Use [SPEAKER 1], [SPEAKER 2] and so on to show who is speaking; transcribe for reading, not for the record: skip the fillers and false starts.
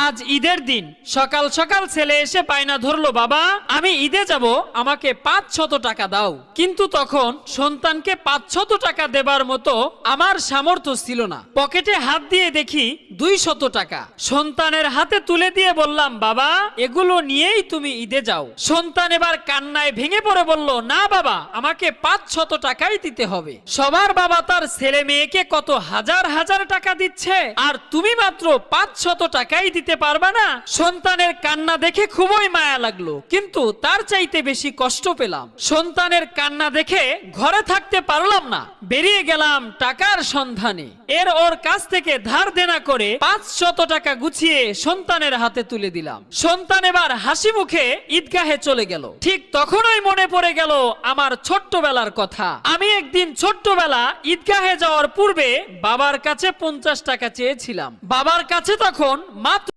[SPEAKER 1] আজ ঈদের দিন, সকাল সকাল ছেলে এসে বায়না ধরলো, বাবা আমি ঈদে যাব, আমাকে 500 টাকা দাও। কিন্তু তখন সন্তানকে 500 টাকা দেবার মতো আমার সামর্থ্য ছিল না। পকেটে হাত দিয়ে দেখি 200 টাকা। সন্তানের হাতে তুলে দিয়ে বললাম, বাবা এগুলো নিয়েই তুমি ঈদে যাও। সন্তান এবার কান্নায় ভেঙে পড়ে বলল, না বাবা, আমাকে 500 টাকাই দিতে হবে। সবার বাবা তার ছেলে মেয়েকে কত হাজার হাজার টাকা দিচ্ছে, আর তুমি মাত্র 500 টাকাই দিতে পারবা না। সন্তানের কান্না দেখে খুবই মায়া লাগলো, কিন্তু তার চাইতে বেশি কষ্ট পেলাম। সন্তানের কান্না দেখে ঘরে থাকতে পারলাম না, বেরিয়ে গেলাম টাকার সন্ধানে। ওর কাছ থেকে ধার দেনা করে 500 টাকা গুছিয়ে সন্তানের হাতে তুলে দিলাম। সন্তান এবার হাসি মুখে ঈদগাহে চলে গেল। ঠিক তখনই মনে পড়ে গেল আমার ছোট্টবেলার কথা। আমি একদিন ছোট্টবেলা ঈদগাহে যাওয়ার পূর্বে বাবার কাছে 50 টাকা চেয়েছিলাম। বাবার কাছে তখন মাত্র